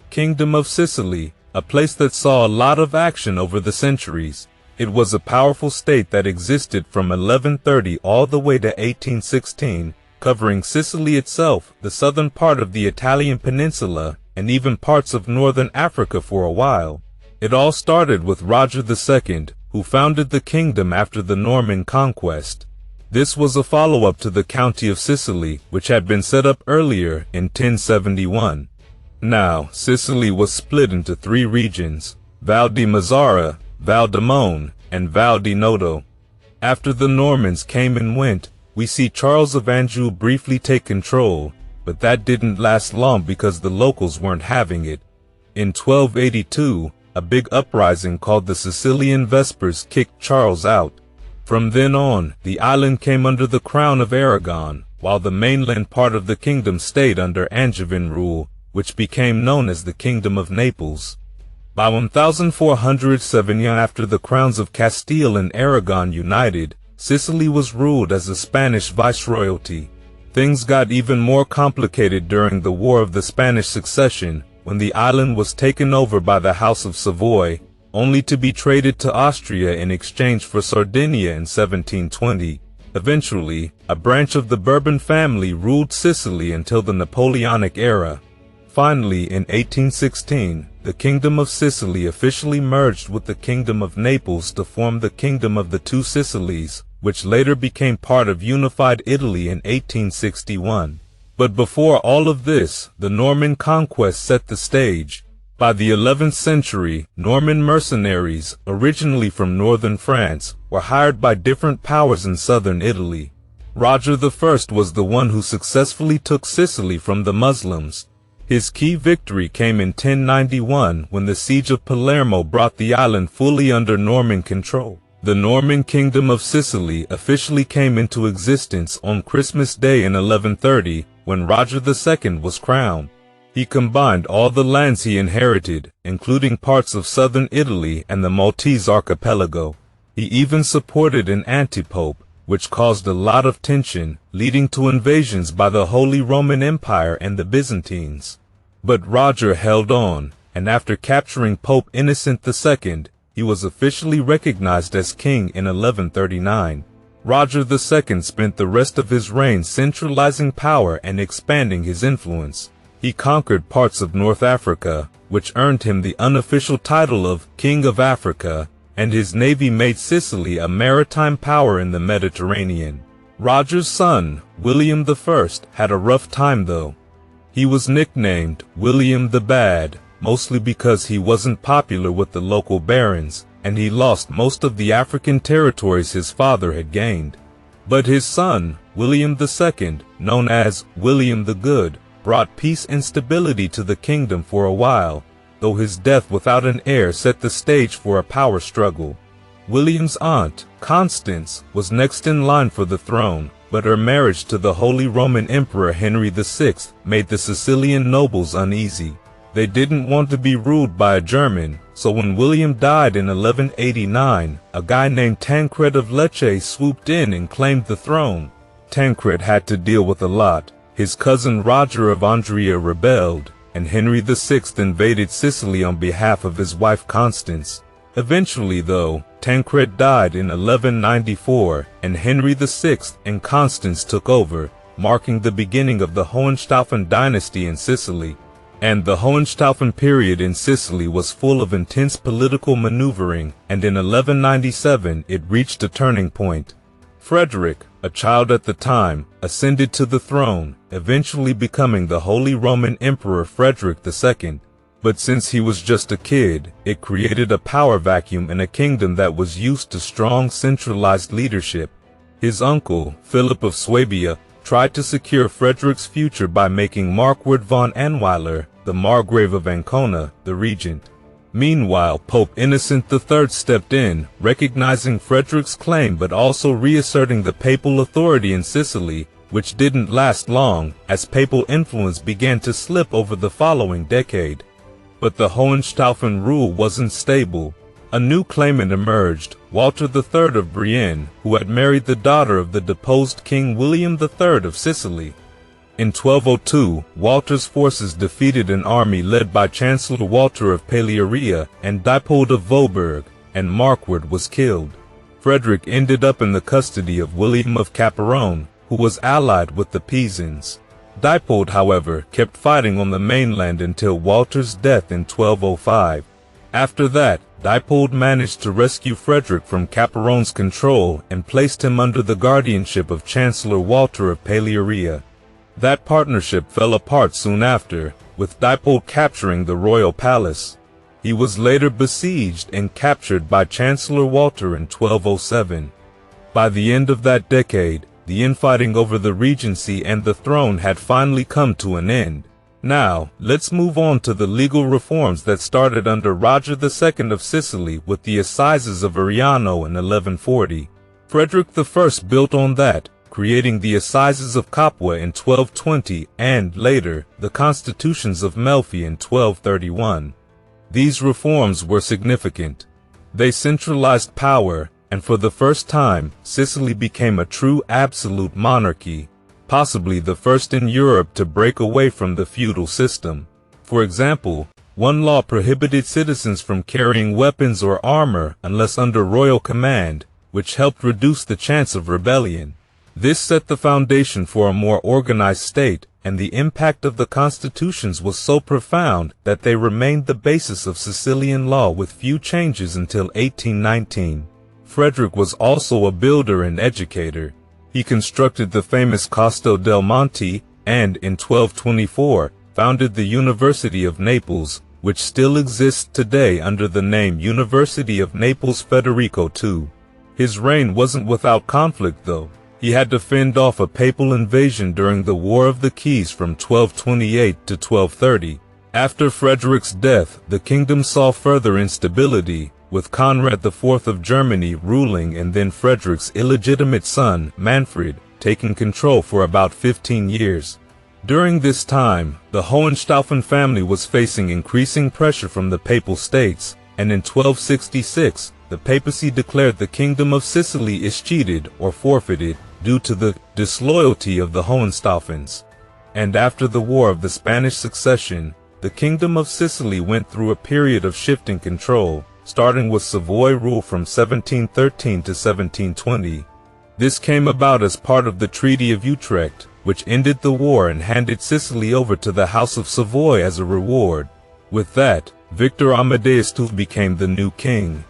Kingdom of Sicily, a place that saw a lot of action over the centuries. It was a powerful state that existed from 1130 all the way to 1816, covering Sicily itself, the southern part of the Italian peninsula, and even parts of northern Africa for a while. It all started with Roger II, who founded the kingdom after the Norman Conquest. This was a follow-up to the County of Sicily, which had been set up earlier in 1071. Now, Sicily was split into three regions: Val di Mazzara, Val di Mon, and Val di Noto. After the Normans came and went, we see Charles of Anjou briefly take control, but that didn't last long because the locals weren't having it. In 1282, a big uprising called the Sicilian Vespers kicked Charles out. From then on, the island came under the crown of Aragon, while the mainland part of the kingdom stayed under Angevin rule, which became known as the Kingdom of Naples. By 1407, after the crowns of Castile and Aragon united, Sicily was ruled as a Spanish viceroyalty. Things got even more complicated during the War of the Spanish Succession, when the island was taken over by the House of Savoy, only to be traded to Austria in exchange for Sardinia in 1720. Eventually, a branch of the Bourbon family ruled Sicily until the Napoleonic era. Finally, in 1816, the Kingdom of Sicily officially merged with the Kingdom of Naples to form the Kingdom of the Two Sicilies, which later became part of unified Italy in 1861. But before all of this, the Norman Conquest set the stage. By the 11th century, Norman mercenaries, originally from northern France, were hired by different powers in southern Italy. Roger I was the one who successfully took Sicily from the Muslims. His key victory came in 1091 when the siege of Palermo brought the island fully under Norman control. The Norman Kingdom of Sicily officially came into existence on Christmas Day in 1130 when Roger II was crowned. He combined all the lands he inherited, including parts of southern Italy and the Maltese archipelago. He even supported an anti-pope, which caused a lot of tension, leading to invasions by the Holy Roman Empire and the Byzantines. But Roger held on, and after capturing Pope Innocent II, he was officially recognized as king in 1139. Roger II spent the rest of his reign centralizing power and expanding his influence. He conquered parts of North Africa, which earned him the unofficial title of King of Africa, and his navy made Sicily a maritime power in the Mediterranean. Roger's son, William I, had a rough time though. He was nicknamed William the Bad, mostly because he wasn't popular with the local barons, and he lost most of the African territories his father had gained. But his son, William II, known as William the Good, brought peace and stability to the kingdom for a while, though his death without an heir set the stage for a power struggle. William's aunt, Constance, was next in line for the throne, but her marriage to the Holy Roman Emperor Henry VI made the Sicilian nobles uneasy. They didn't want to be ruled by a German, so when William died in 1189, a guy named Tancred of Lecce swooped in and claimed the throne. Tancred had to deal with a lot. His cousin Roger of Andria rebelled, and Henry VI invaded Sicily on behalf of his wife Constance. Eventually, though, Tancred died in 1194, and Henry VI and Constance took over, marking the beginning of the Hohenstaufen dynasty in Sicily. And the Hohenstaufen period in Sicily was full of intense political maneuvering, and in 1197 it reached a turning point. Frederick, a child at the time, ascended to the throne, eventually becoming the Holy Roman Emperor Frederick II. But since he was just a kid, it created a power vacuum in a kingdom that was used to strong centralized leadership. His uncle, Philip of Swabia, tried to secure Frederick's future by making Marquard von Anweiler, the Margrave of Ancona, the regent. Meanwhile, Pope Innocent III stepped in, recognizing Frederick's claim but also reasserting the papal authority in Sicily, which didn't last long, as papal influence began to slip over the following decade. But the Hohenstaufen rule wasn't stable. A new claimant emerged, Walter III of Brienne, who had married the daughter of the deposed King William III of Sicily. In 1202, Walter's forces defeated an army led by Chancellor Walter of Palearia and Diepold of Vohburg, and Marquard was killed. Frederick ended up in the custody of William of Caperonne, who was allied with the Pisans. Diepold, however, kept fighting on the mainland until Walter's death in 1205. After that, Diepold managed to rescue Frederick from Caperonne's control and placed him under the guardianship of Chancellor Walter of Palearia. That partnership fell apart soon after, with Diepold capturing the royal palace. He was later besieged and captured by Chancellor Walter in 1207. By the end of that decade, the infighting over the regency and the throne had finally come to an end. Now, let's move on to the legal reforms that started under Roger II of Sicily with the Assizes of Ariano in 1140. Frederick I built on that, creating the Assizes of Capua in 1220 and, later, the Constitutions of Melfi in 1231. These reforms were significant. They centralized power, and for the first time, Sicily became a true absolute monarchy, possibly the first in Europe to break away from the feudal system. For example, one law prohibited citizens from carrying weapons or armor unless under royal command, which helped reduce the chance of rebellion. This set the foundation for a more organized state, and the impact of the constitutions was so profound that they remained the basis of Sicilian law with few changes until 1819. Frederick was also a builder and educator. He constructed the famous Castel del Monte and, in 1224, founded the University of Naples, which still exists today under the name University of Naples Federico II. His reign wasn't without conflict, though. He had to fend off a papal invasion during the War of the Keys from 1228 to 1230. After Frederick's death, the kingdom saw further instability, with Conrad IV of Germany ruling and then Frederick's illegitimate son, Manfred, taking control for about 15 years. During this time, the Hohenstaufen family was facing increasing pressure from the Papal States, and in 1266, the papacy declared the Kingdom of Sicily escheated or forfeited due to the disloyalty of the Hohenstaufens. And after the War of the Spanish Succession, the Kingdom of Sicily went through a period of shifting control, starting with Savoy rule from 1713 to 1720. This came about as part of the Treaty of Utrecht, which ended the war and handed Sicily over to the House of Savoy as a reward. With that, Victor Amadeus II became the new king.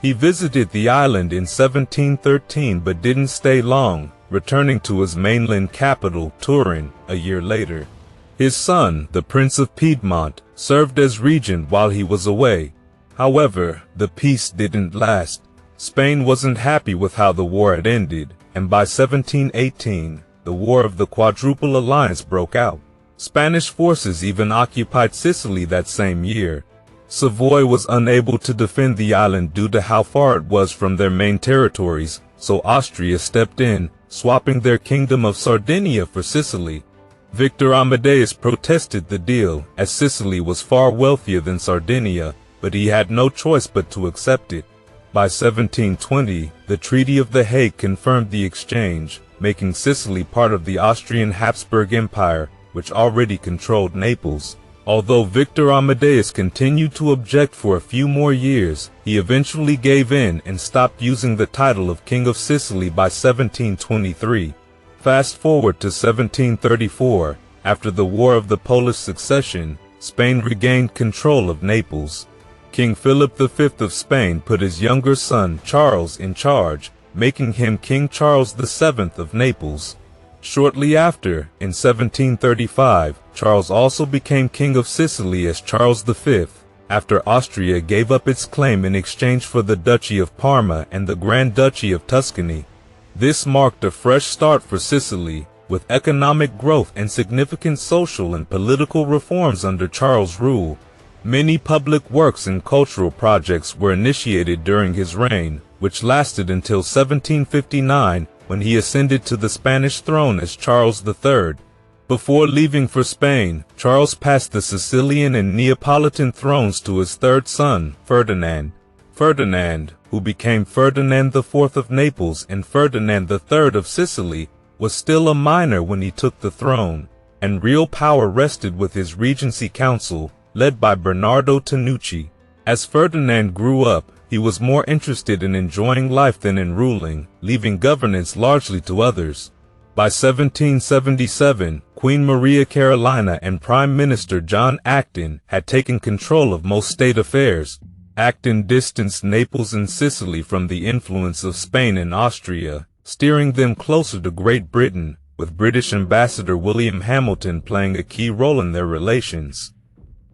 He visited the island in 1713 but didn't stay long, returning to his mainland capital, Turin, a year later. His son, the Prince of Piedmont, served as regent while he was away. However, the peace didn't last. Spain wasn't happy with how the war had ended, and by 1718, the War of the Quadruple Alliance broke out. Spanish forces even occupied Sicily that same year. Savoy was unable to defend the island due to how far it was from their main territories, so Austria stepped in, swapping their Kingdom of Sardinia for Sicily. Victor Amadeus protested the deal, as Sicily was far wealthier than Sardinia, but he had no choice but to accept it. By 1720, the Treaty of The Hague confirmed the exchange, making Sicily part of the Austrian Habsburg Empire, which already controlled Naples. Although Victor Amadeus continued to object for a few more years, he eventually gave in and stopped using the title of King of Sicily by 1723. Fast forward to 1734, after the War of the Polish Succession, Spain regained control of Naples. King Philip V of Spain put his younger son Charles in charge, making him King Charles VII of Naples. Shortly after, in 1735, Charles also became King of Sicily as Charles V, after Austria gave up its claim in exchange for the Duchy of Parma and the Grand Duchy of Tuscany. This marked a fresh start for Sicily, with economic growth and significant social and political reforms under Charles' rule. Many public works and cultural projects were initiated during his reign, which lasted until 1759, when he ascended to the Spanish throne as Charles III. Before leaving for Spain, Charles passed the Sicilian and Neapolitan thrones to his third son, Ferdinand. Ferdinand, who became Ferdinand IV of Naples and Ferdinand III of Sicily, was still a minor when he took the throne. and real power rested with his regency council, led by Bernardo Tanucci. As Ferdinand grew up, he was more interested in enjoying life than in ruling, leaving governance largely to others. By 1777, Queen Maria Carolina and Prime Minister John Acton had taken control of most state affairs. Acton distanced Naples and Sicily from the influence of Spain and Austria, steering them closer to Great Britain, with British Ambassador William Hamilton playing a key role in their relations.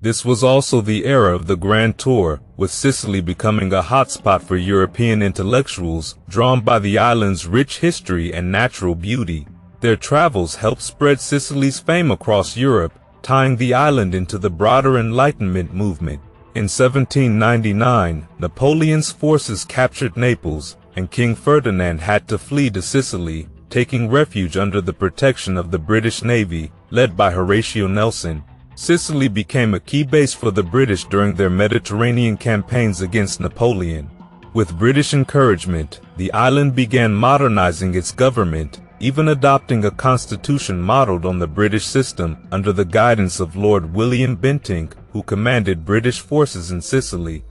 This was also the era of the Grand Tour, with Sicily becoming a hotspot for European intellectuals, drawn by the island's rich history and natural beauty. Their travels helped spread Sicily's fame across Europe, tying the island into the broader Enlightenment movement. In 1799, Napoleon's forces captured Naples, and King Ferdinand had to flee to Sicily, taking refuge under the protection of the British Navy, led by Horatio Nelson. Sicily became a key base for the British during their Mediterranean campaigns against Napoleon. With British encouragement, the island began modernizing its government, even adopting a constitution modeled on the British system under the guidance of Lord William Bentinck, who commanded British forces in Sicily.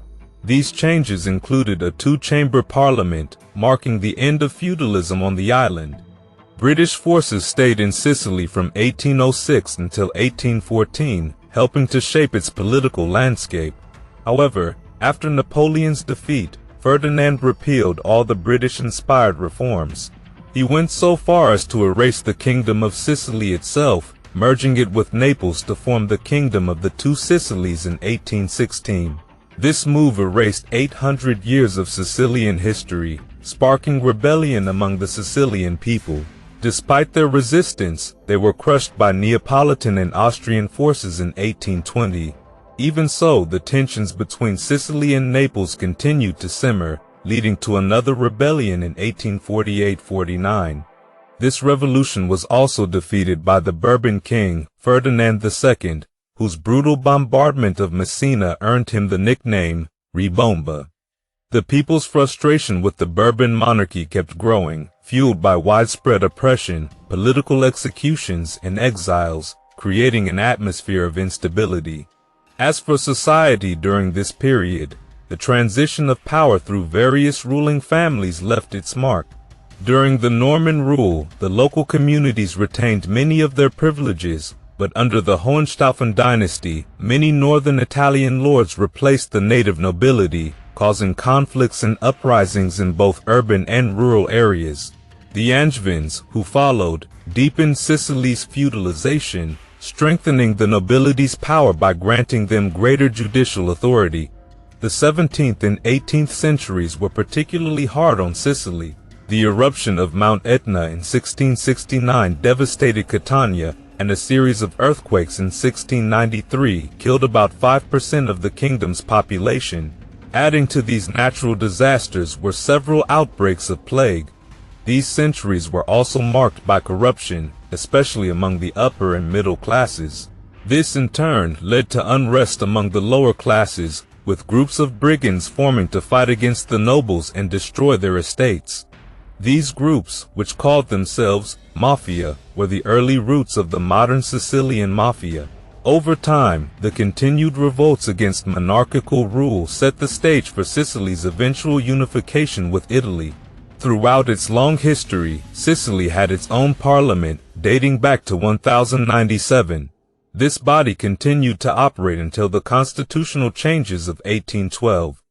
These changes included a two-chamber parliament, marking the end of feudalism on the island. British forces stayed in Sicily from 1806 until 1814, helping to shape its political landscape. However, after Napoleon's defeat, Ferdinand repealed all the British-inspired reforms. He went so far as to erase the Kingdom of Sicily itself, merging it with Naples to form the Kingdom of the Two Sicilies in 1816. This move erased 800 years of Sicilian history, sparking rebellion among the Sicilian people. Despite their resistance, they were crushed by Neapolitan and Austrian forces in 1820. Even so, the tensions between Sicily and Naples continued to simmer, leading to another rebellion in 1848-49. This revolution was also defeated by the Bourbon king, Ferdinand II, whose brutal bombardment of Messina earned him the nickname Rebomba. The people's frustration with the Bourbon monarchy kept growing, fueled by widespread oppression, political executions, and exiles, creating an atmosphere of instability. As for society during this period, the transition of power through various ruling families left its mark. During the Norman rule, the local communities retained many of their privileges, but under the Hohenstaufen dynasty, many northern Italian lords replaced the native nobility, causing conflicts and uprisings in both urban and rural areas. The Angevins, who followed, deepened Sicily's feudalization, strengthening the nobility's power by granting them greater judicial authority. The 17th and 18th centuries were particularly hard on Sicily. The eruption of Mount Etna in 1669 devastated Catania, and a series of earthquakes in 1693 killed about 5% of the kingdom's population. Adding to these natural disasters were several outbreaks of plague. These centuries were also marked by corruption, especially among the upper and middle classes. This in turn led to unrest among the lower classes, with groups of brigands forming to fight against the nobles and destroy their estates. These groups, which called themselves mafia, were the early roots of the modern Sicilian mafia. Over time, the continued revolts against monarchical rule set the stage for Sicily's eventual unification with Italy. Throughout its long history, Sicily had its own parliament, dating back to 1097. This body continued to operate until the constitutional changes of 1812.